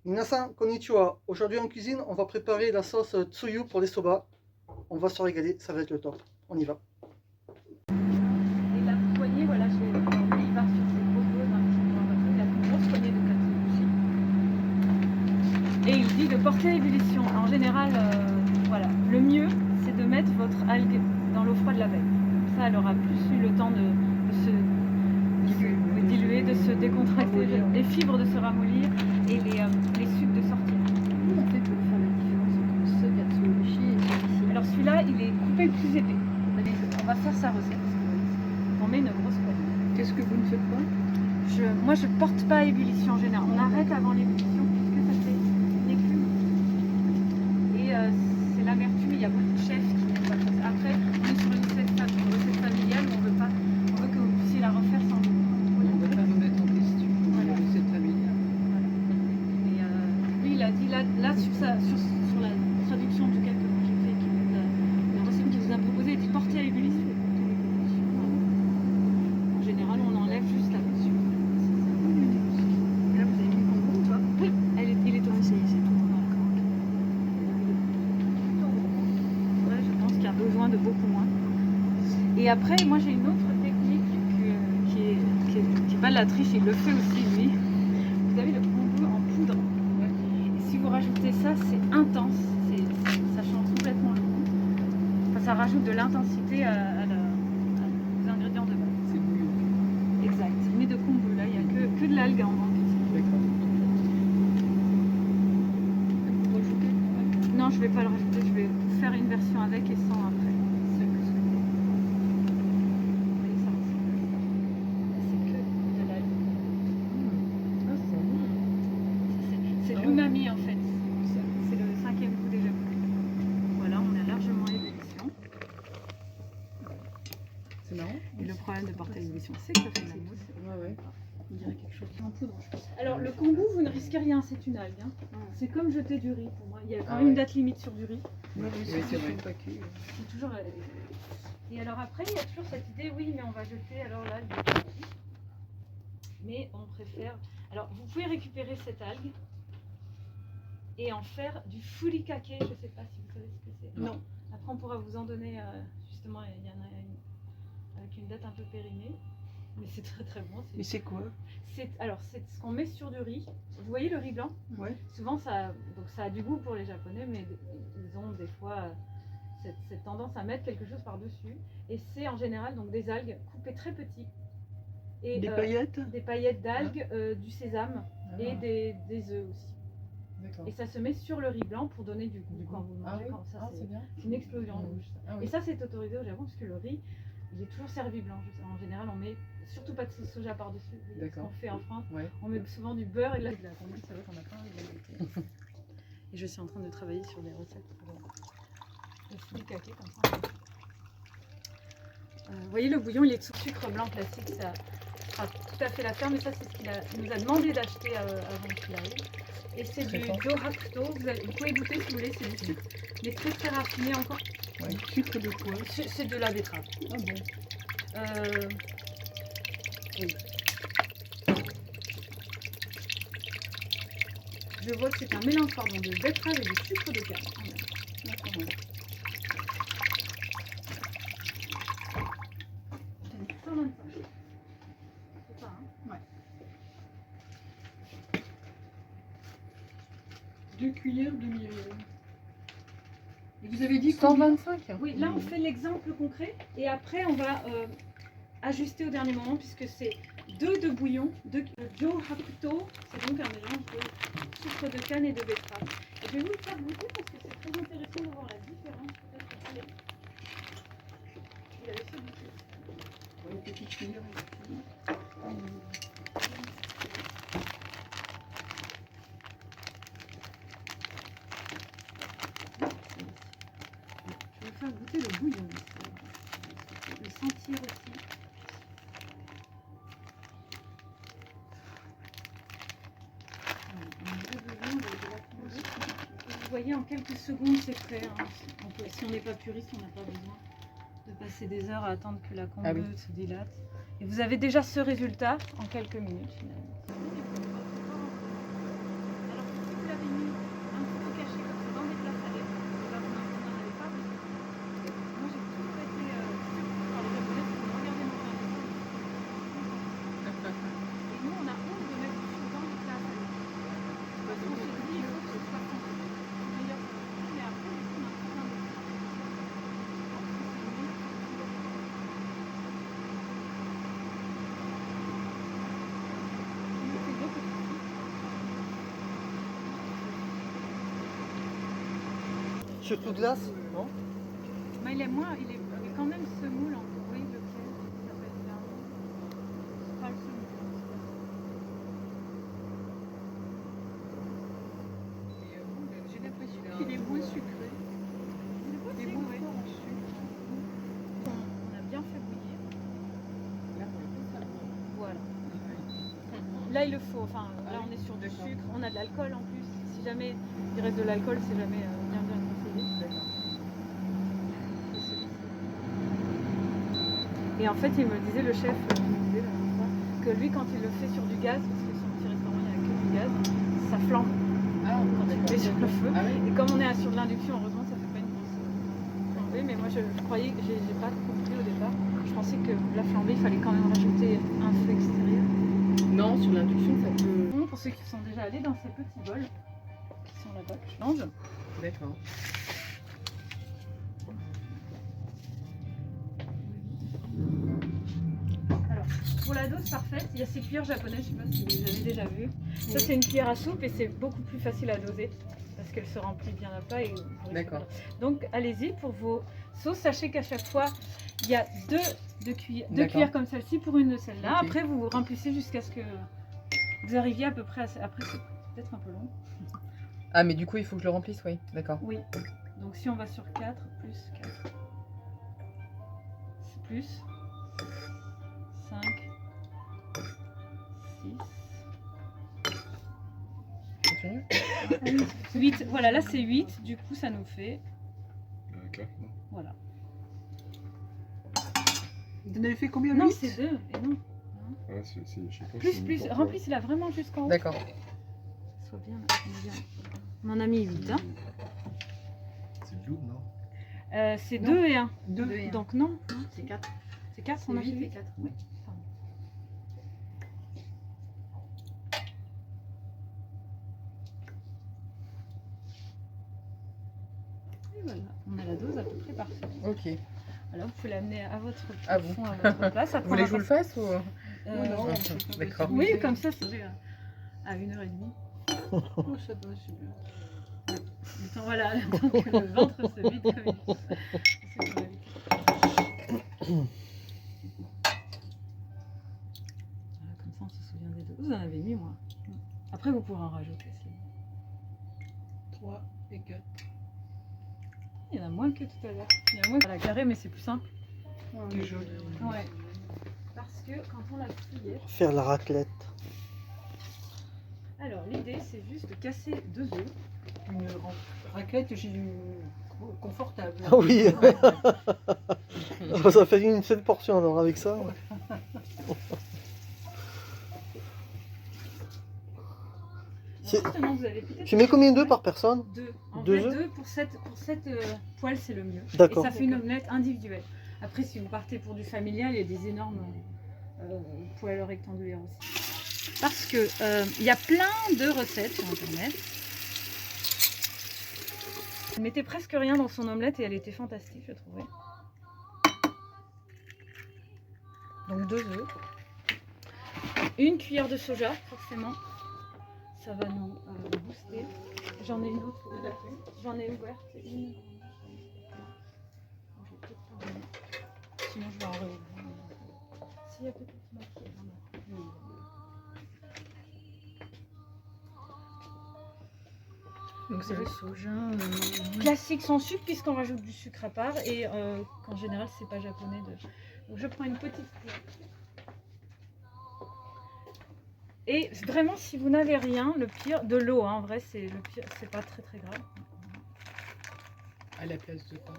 Minasan, konnichiwa. Aujourd'hui en cuisine, on va préparer la sauce tsuyu pour les soba. On va se régaler, ça va être le top. On y va. Et la poignée, voilà, il va sur ses poteaux dans il a une grosse poignée de katsuobushi. Et il dit de porter à ébullition. En général, voilà, le mieux, c'est de mettre votre algue dans l'eau froide la veille. Comme ça, elle aura plus eu le temps de se diluer, de se décontracter, les fibres de se ramollir et les sucs de sortir. Comment on fait pour faire la différence entre ce katsuobushi et celui-ci? Alors celui-là, il est coupé plus épais. On va faire sa recette. On met une grosse poignée. Qu'est-ce que vous ne faites pas? Moi, je porte pas à ébullition en général. On arrête avant l'ébullition puisque ça fait une écume. Et c'est l'amertume. Il y a beaucoup de chefs qui n'aiment pas ça. Après, on est sur une recette familiale, mais on veut que vous puissiez la refaire sans vous. On ne va pas remettre en question la recette familiale. Voilà. Et lui, il a dit là sur la traduction du cas que j'ai fait, la recette qu'il vous a proposée, il dit porter à ébullition. En général, on enlève juste la mesure. Là, vous avez mis le combo, toi? Oui, il est au C'est tout. Ouais, je pense qu'il y a besoin de beaucoup moins. Et après, moi j'ai une autre technique qui est pas de la triche, il le fait aussi lui. Vous avez le kombu en poudre. Et si vous rajoutez ça, c'est intense, ça change complètement le goût. Enfin, ça rajoute de l'intensité aux ingrédients de base. C'est bouillon. Exact. Mais de kombu, là, il n'y a que de l'algue en vente. D'accord. Vous rajoutez? Non, je vais pas le rajouter, je vais vous faire une version avec et sans après. C'est que ce voyez, ça ressemble à ça. C'est que de l'algue. Ah, c'est bon. C'est l'umami en fait. C'est le 5e goût déjà. Voilà, on a largement ébullition. C'est marrant. Et le problème de porter à ébullition, c'est que ça fait de la mousse. Ouais. On dirait quelque chose en poudre, je pense. Alors le kombu, vous ne risquez rien, c'est une algue. Hein. C'est comme jeter du riz pour moi. Il y a quand même une date limite sur du riz. Oui, c'est vrai. C'est toujours. Et alors après, il y a toujours cette idée, oui, mais on va jeter alors l'algue. Mais on préfère. Alors vous pouvez récupérer cette algue et en faire du furikake. Je ne sais pas si vous savez ce que c'est. Non. Après, on pourra vous en donner. Justement, il y en a une avec une date un peu périmée. Mais c'est très très bon. Mais c'est quoi? Alors c'est ce qu'on met sur du riz. Vous voyez le riz blanc? Ouais. Souvent ça a du goût pour les Japonais, mais ils ont des fois cette tendance à mettre quelque chose par-dessus. Et c'est en général donc des algues coupées très petits. Et, Des paillettes? Des paillettes d'algues, du sésame et des œufs aussi. D'accord. Et ça se met sur le riz blanc pour donner du goût quand vous mangez. Comme ça, c'est bien. c'est une explosion rouge. Ah, oui. Et ça c'est autorisé au Japon parce que le riz, il est toujours servi blanc. En général, on met surtout pas de sauce soja par-dessus. Ce qu'on fait en France, on met souvent du beurre et de la tendance. C'est vrai qu'on n'a pas envie de la goûter. Et je suis en train de travailler sur des recettes pour le furikake comme ça. Vous voyez, le bouillon, il est sous sucre blanc classique. Ça fera tout à fait l'affaire, mais ça, c'est ce qu'il nous a demandé d'acheter avant qu'il arrive. Et c'est du Dorakuto. Vous pouvez goûter si vous voulez, c'est du sucre, mais très très raffiné encore. Ouais. Sucre de quoi? C'est de la betterave. Ah bon. Oui. Je vois que c'est un mélange pardon, de betterave et de sucre de canne. D'accord. Ouais. C'est 125. C'est ça, hein? Ouais. 2 cuillères de miel. Et vous avez dit 125. Oui, là on fait l'exemple concret et après on va ajuster au dernier moment puisque c'est 2 de bouillon, 2 Dorakuto, c'est donc un mélange de sucre de canne et de betterave. Et je vais vous le faire goûter parce que c'est très intéressant de voir la différence peut-être entre les. Il avait fait goûter. Une petite cuillère. Je vais vous faire goûter le bouillon. Le sentir aussi. Vous voyez, en quelques secondes, c'est prêt. Hein. Si on n'est pas puriste, on n'a pas besoin de passer des heures à attendre que la kombu se dilate. Et vous avez déjà ce résultat en quelques minutes finalement. Surtout glace, non? Mais il est moins, il est quand même semoule. Oui, lequel ça s'appelle bien. C'est pas le semoule. J'ai l'impression qu'il est moins sucré. Il est moins fort en sucre. On a bien fait bouillir. Là, pour le coup, ça va. Voilà. Là, il le faut. Enfin, là, on est sur du D'accord. sucre. On a de l'alcool en plus. Si jamais il reste de l'alcool, c'est jamais bien conseillé. D'accord. Et en fait, il me disait, le chef, il me disait la dernière fois, que lui, quand il le fait sur du gaz, parce que son petit restaurant, il n'y a que du gaz, ça flambe Ah, quand il le fait sur le feu. Ah oui. Et comme on est sur de l'induction, heureusement, ça fait pas une grosse flambée. Mais moi, je croyais, j'ai pas compris au départ. Je pensais que la flambée, il fallait quand même rajouter un feu extérieur. Non, sur l'induction, ça peut. Pour ceux qui sont déjà allés dans ces petits bols, qui sont là-bas, que je change. D'accord. Alors, pour la dose parfaite, il y a ces cuillères japonaises, je ne sais pas si vous les avez déjà vues. Ça, c'est une cuillère à soupe et c'est beaucoup plus facile à doser parce qu'elle se remplit bien à plat. D'accord. Donc, allez-y pour vos sauces. Sachez qu'à chaque fois, il y a deux cuillères D'accord. comme celle-ci pour une de celle-là. Ok. Après, vous remplissez jusqu'à ce que vous arriviez à peu près à... Après, c'est peut-être un peu long. Ah, mais du coup, il faut que je le remplisse, oui. D'accord. Oui. Donc, si on va sur 4, plus 4. C'est plus 5, 6, Continue. 8. Voilà, là c'est 8. Du coup, ça nous fait. Voilà. Vous en avez fait combien? Non, 8? c'est 2. Et non. Ouais, je sais pas Plus, si plus. pourquoi. Remplissez-la vraiment jusqu'en haut. D'accord. Soit bien, là, on est bien. On en a mis 8. Hein. C'est le double, non? C'est Non. 2 et 1. 2 et 1. Donc non. C'est 4. C'est 4. C'est On a 8 fait et 8. 4. Oui. Pardon. Et voilà. On a la dose à peu près parfaite. Ok. Alors, vous pouvez l'amener à votre À vous. fond, à votre place. Vous voulez que je vous le fasse ou... Non, D'accord. oui, comme ça, c'est à 1h30. Oh, ça doit, c'est bien. Le temps, voilà, le temps que le ventre se vide comme il faut. C'est pour la vie. Voilà, comme ça, on se souvient des deux. Vous en avez mis, moi. Après, vous pourrez en rajouter. 3 et 4. Il y en a moins que tout à l'heure. Il y en a moins à la carré, mais c'est plus simple. C'est joli. Ouais. Parce que quand on l'a plié, Faire la raclette. alors l'idée, c'est juste de casser 2 œufs. Une raclette, j'ai du confortable. Ah oui. Ça fait une seule portion alors avec ça. C'est- Justement, vous avez peut-être. Tu mets combien d'œufs par personne? 2. En Deux vrai, œufs 2 pour cette poêle, c'est le mieux. D'accord. Et ça fait une omelette individuelle. Après, si vous partez pour du familial, il y a des énormes poêles rectangulaires aussi. Parce que il y a plein de recettes sur internet. Elle mettait presque rien dans son omelette et elle était fantastique, je trouvais. Donc 2 œufs. Une cuillère de soja, forcément. Ça va nous booster. J'en ai une autre. J'en ai ouverte une. Je vais peut-être pas en mettre. Sinon je vais en réouvrir. S'il y a peut-être moitié. Non. Donc c'est le soja. Classique sans sucre puisqu'on rajoute du sucre à part et qu'en général c'est pas japonais. Donc je prends une petite cuillère. Et vraiment si vous n'avez rien, le pire, de l'eau, hein, en vrai c'est le pire, c'est pas très très grave. À la place de quoi?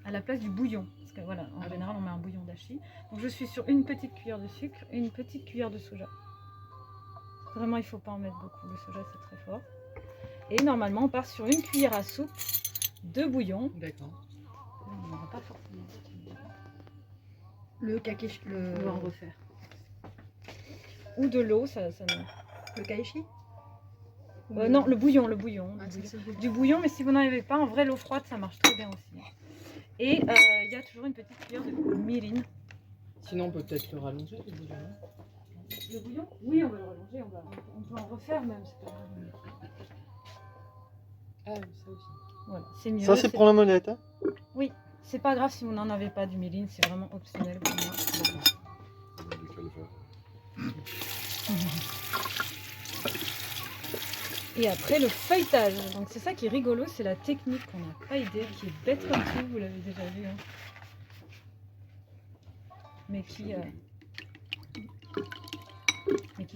À la place du bouillon. Parce que voilà, en général on met un bouillon d'ashi. Donc je suis sur une petite cuillère de sucre et une petite cuillère de soja. Vraiment il faut pas en mettre beaucoup, le soja c'est très fort. Et normalement on part sur une cuillère à soupe de bouillon. D'accord. On n'aura pas forcément. Le kakeshi. On va en refaire. Ou de l'eau, ça nous... Le kaishi non, le bouillon. Ah, c'est ça. Du bouillon, mais si vous n'en avez pas, en vrai l'eau froide ça marche très bien aussi. Et il y a toujours une petite cuillère de mirin. Sinon, on peut peut-être le rallonger, le bouillon. Le bouillon? Oui, on va le rallonger, on peut en refaire même, c'est pas grave. Ah oui, ça aussi. Voilà, c'est mieux. Ça, c'est pour la molette. Hein. C'est pas grave si vous n'en avez pas du myline, c'est vraiment optionnel pour moi. Et après le feuilletage, donc c'est ça qui est rigolo, c'est la technique qu'on n'a pas idée, qui est bête comme tout, vous l'avez déjà vu. Hein. Mais qui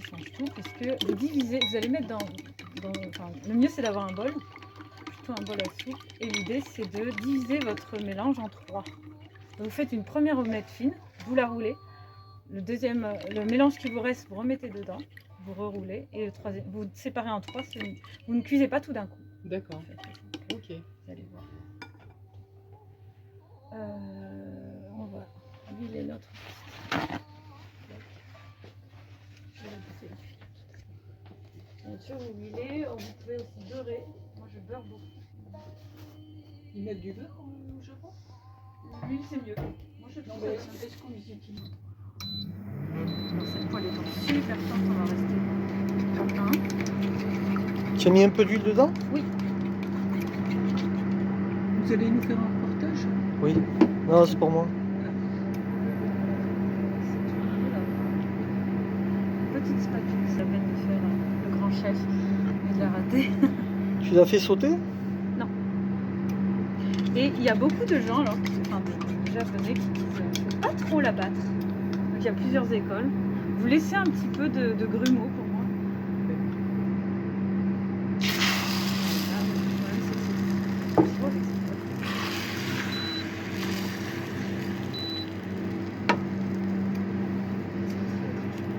change tout, puisque vous divisez, vous allez mettre enfin, le mieux c'est d'avoir un bol, plutôt un bol à soupe, et l'idée c'est de diviser votre mélange en 3. Donc vous faites une première omelette fine, vous la roulez, le mélange qui vous reste, vous remettez dedans, vous reroulez, et le troisième, vous séparez en 3, vous ne cuisez pas tout d'un coup. D'accord. Ok. Vous allez voir. On va huiler notre. Bien sûr, vous huilez, vous pouvez aussi beurrer. Moi, je beurre beaucoup. Ils mettent du beurre au Japon? L'huile, c'est mieux. Moi, je Non, trouve mais ça. est-ce qu'on les utilise? Alors, cette poêle est donc super forte, on va rester comme un. Tu as mis un peu d'huile dedans? Vous allez nous faire un reportage? Oui. Non, c'est pour moi. Petite spatule, ça vient de faire le grand chef. Il l'a raté. Tu l'as fait sauter? Et il y a beaucoup de gens, alors, enfin des japonais qui disent faut pas trop la battre. Donc il y a plusieurs écoles. Vous laissez un petit peu de grumeaux pour moi. Ah, mais le problème, c'est que c'est trop avec cette poêle.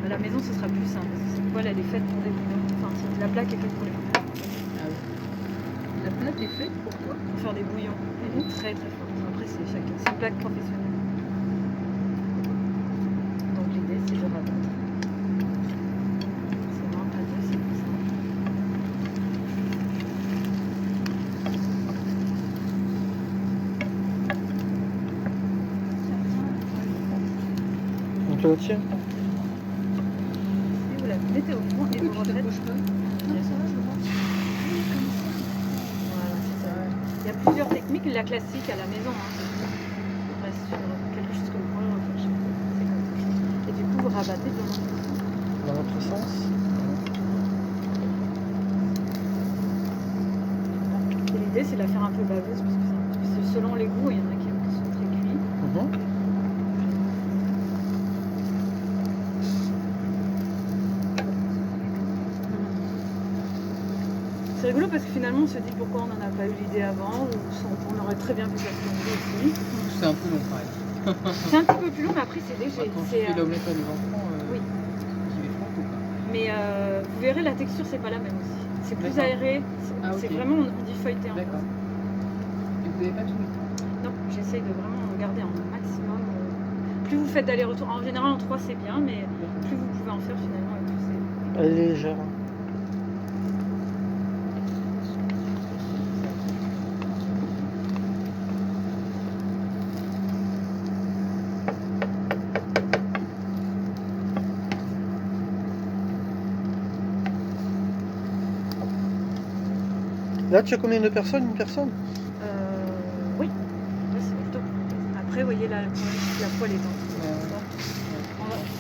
À la maison, ce sera plus simple parce que cette poêle, elle est faite pour des bouillons. Enfin, la plaque est faite pour les bouillons. Ah oui. La plaque est faite pour quoi? Pour faire des bouillons. Elle est très très forte. Après, c'est chacun. C'est une plaque professionnelle. Donc l'idée, c'est de rabattre. C'est vraiment pas assez simple. On te la tient. Et vous la mettez au fond et vous refaites. Voilà, c'est ça. Il y a plusieurs techniques, la classique à la maison. Hein. On reste sur quelque chose que vous pourrez refaire chez vous. C'est comme ça. Et du coup, vous rabattez dans l'autre sens. Dans l'autre sens. Et l'idée, c'est de la faire un peu baveuse, parce que c'est selon les goûts, il y en a qui sont très cuits. C'est rigolo parce que finalement, on se dit pourquoi on n'en a pas eu l'idée avant, ou on aurait très bien pu faire aussi. C'est un peu long pareil. C'est un petit peu plus long, mais après, c'est léger. Quand tu C'est, fais l'omelette à l'enfant, oui. j'y vais franco ou pas? Mais vous verrez, la texture, c'est pas la même aussi. C'est plus D'accord. aéré. Ah, C'est ok. vraiment, on dit feuilleté en fait. D'accord. Et vous n'avez pas tout le temps? Non, j'essaye de vraiment garder un maximum. Plus vous faites d'aller-retour, en général en 3 c'est bien, mais plus vous pouvez en faire finalement, et plus c'est. Elle est légère. Là, tu as combien de personnes? Une personne? Oui, là c'est plutôt. Après, vous voyez là, le problème, c'est que la poêle est dense.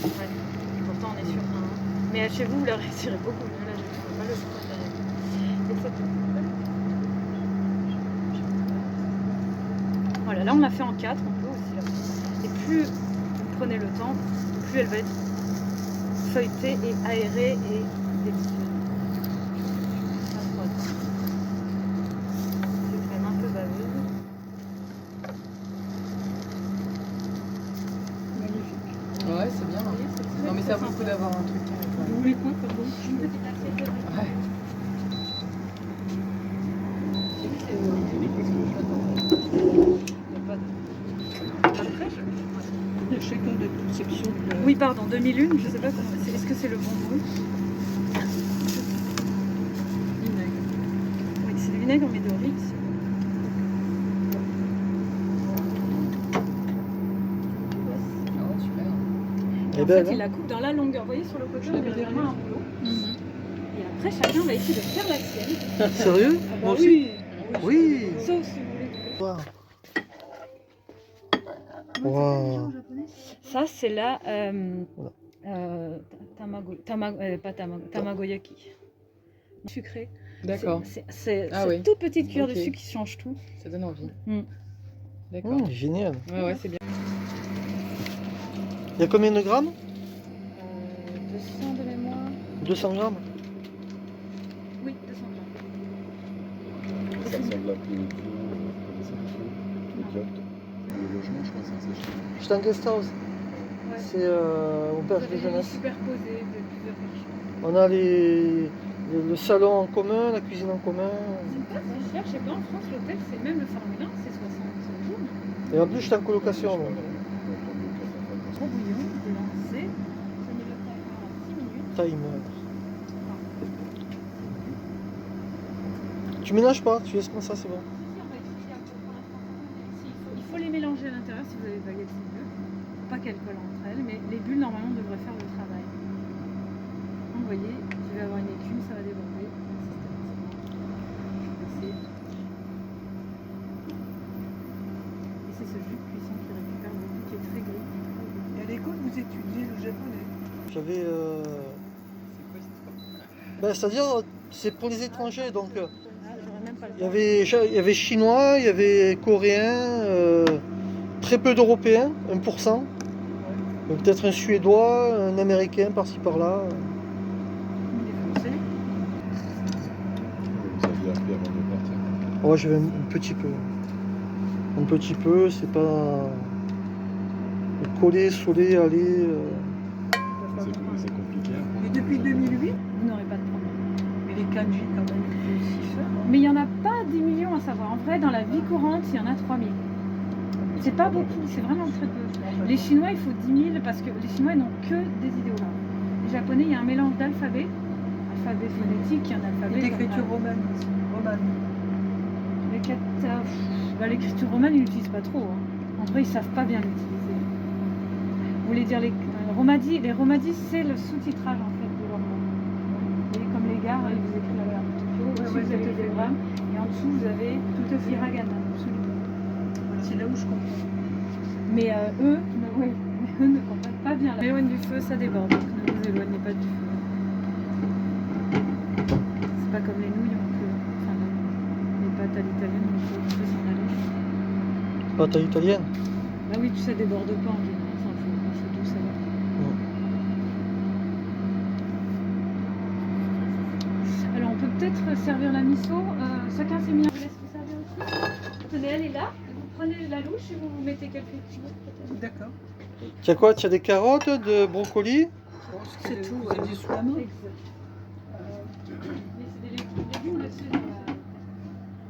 Ouais. Pourtant, on est sur un. Mais chez vous, vous la réussirez beaucoup mieux. Là, je ne vois pas le choix derrière. Et cette- Voilà, là on l'a fait en 4, on peut aussi la faire. Et plus vous prenez le temps, plus elle va être feuilletée et aérée et délicieuse. Pas trop attendre. C'est quand même un peu baveuse. Magnifique. Ouais, c'est bien. Vous voyez, c'est très, Non, mais très ça vaut le coup sympa. d'avoir un truc. Vous voulez quoi, pardon? Une petite assiette de riz. Ouais. Après, Il y a chacun des sections. oui, pardon, 2001, je sais pas comment. Est-ce que c'est le bon mot? Oui, c'est du vinaigre, mais de riz. Ah, super. Et en belle, fait, hein. il la coupe dans la longueur. Vous voyez, sur le côté, Je on l'avais a vraiment un derrière. boulot. Et après, chacun va essayer de faire la sienne. Sérieux? Ah Moi bah aussi. oui. Oui. Sauce, si vous voulez. Wow. Comment Wow. ça s'appelle déjà en japonais? Ça, c'est la Voilà. tamagoyaki. Sucré. D'accord. C'est Ah oui. toute petite cuillère Ok. de sucre qui change tout. Ça donne envie. Mm. D'accord. Génial. Ouais, c'est bien. Il y a combien de grammes? 200 de mémoire. 200 grammes. Oui, 200 grammes. Ça ressemble un peu au bio, comment ça s'appelle? Le yacht. Le logement, je crois que c'est ça. C'est un guest house. Ouais. C'est auberge de jeunesse. Superposé de plusieurs versions. On a le salon en commun, la cuisine en commun. C'est pas si cher, je sais pas, en France, l'hôtel, c'est même le Formule 1, c'est 60 jours. Et en plus, je suis en colocation. donc. Gros bouillon, de lancer. Ça met le timer à 6 minutes. Timer. Tu ménages pas, tu laisses comme ça, c'est bon. Il faut les mélanger à l'intérieur si vous avez des baguettes, c'est mieux. Pas qu'elles collent entre elles, mais les bulles normalement devraient faire le travail. Donc, vous voyez, je vais avoir une écume, ça va déborder systématiquement. Et c'est ce jus de cuisson qui récupère le goût qui est très gris. Et à l'école, vous étudiez le japonais. J'avais. C'est quoi cette histoire? Ben, c'est-à-dire, c'est pour les étrangers. Donc, Ah, j'aurais même pas le il y avait chinois, il y avait coréens, très peu d'européens, 1%. Peut-être un suédois, un américain par-ci par-là. Les Français. Vous aviez appris avant de partir. Ouais, j'avais un petit peu. Un petit peu, c'est pas. Coller, soler, aller. C'est compliqué. Hein. Et depuis 2008, Vous n'aurez pas de problème. mais les kanji quand même, il faut aussi faire. Mais il n'y en a pas 10 millions à savoir. En vrai, dans la vie courante, il y en a 3000. C'est pas beaucoup, c'est vraiment très peu. Les Chinois, il faut 10 000 parce que les Chinois n'ont que des idéogrammes. Les Japonais, il y a un mélange d'alphabet, alphabet phonétique et un alphabet. Et d'écriture romane aussi. Romane. L'écriture romane, ils l'utilisent pas trop. Hein. En vrai, ils savent pas bien l'utiliser. Vous voulez dire les romadis, c'est le sous-titrage en fait de leur nom. Vous voyez, comme les gares, ils vous écrivent la gare de Tokyo. Au-dessus, vous avez l'idéogramme et en dessous, vous avez tout à fait hiragana, absolument. C'est là où je comprends. Mais eux ne comprennent pas bien. L'éloigne du feu, ça déborde. Donc ne vous éloignez pas du feu. C'est pas comme les nouilles, enfin les pâtes à l'italienne, on peut s'en aller. Pâte à l'italienne. Bah oui, ça déborde pas en général. Enfin, faut doux, ça va. Alors on peut peut-être servir la miso. Chacun s'est mis en laisse vous servir aussi. Tenez, elle est là. Vous prenez la louche et vous mettez quelques kilos peut-être. D'accord. Tu as quoi? Tu as des carottes, de brocolis? C'est tout. C'est du sous la main. Exact. Mais c'est des légumes là-dessus.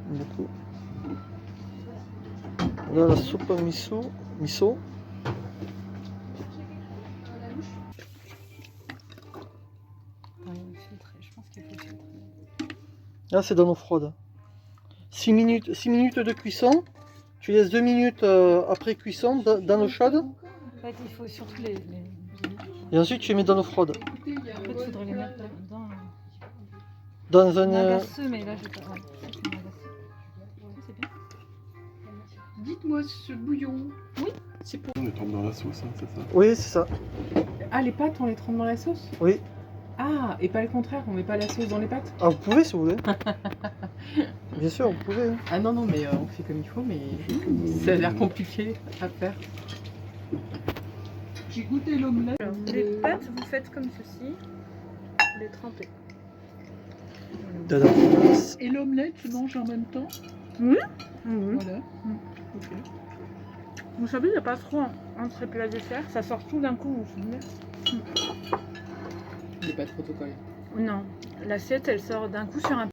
Beaucoup. Là, la soupe miso. Je pense qu'il faut filtrer. Là, c'est dans l'eau froide. 6 minutes de cuisson. Tu laisses 2 minutes après cuisson dans l'eau chaude. En fait, il faut surtout les... Et ensuite, tu les mets dans l'eau froide. En fait, il faudrait les mettre dans Dans un un. agasseux, mais là, je vais pas... Ouais, c'est un agasseux. Ça, c'est bien. Dites-moi ce bouillon. On les trempe dans la sauce, hein, c'est ça? Oui, c'est ça. Ah, les pâtes, on les trempe dans la sauce? Oui. Ah, et pas le contraire, on met pas la sauce dans les pâtes? Ah, vous pouvez si vous voulez. Bien sûr, vous pouvez. Ah non, mais on fait comme il faut, mais ça a l'air compliqué à faire. J'ai goûté l'omelette. Les pâtes, vous faites comme ceci. Vous les trempez. Dada. Et l'omelette, tu manges en même temps? Voilà. Ok. Vous savez, il n'y a pas trop entre plat dessert. Ça sort tout d'un coup, vous vous souvenez? Il n'est pas de protocole. Non. L'assiette, elle sort d'un coup sur un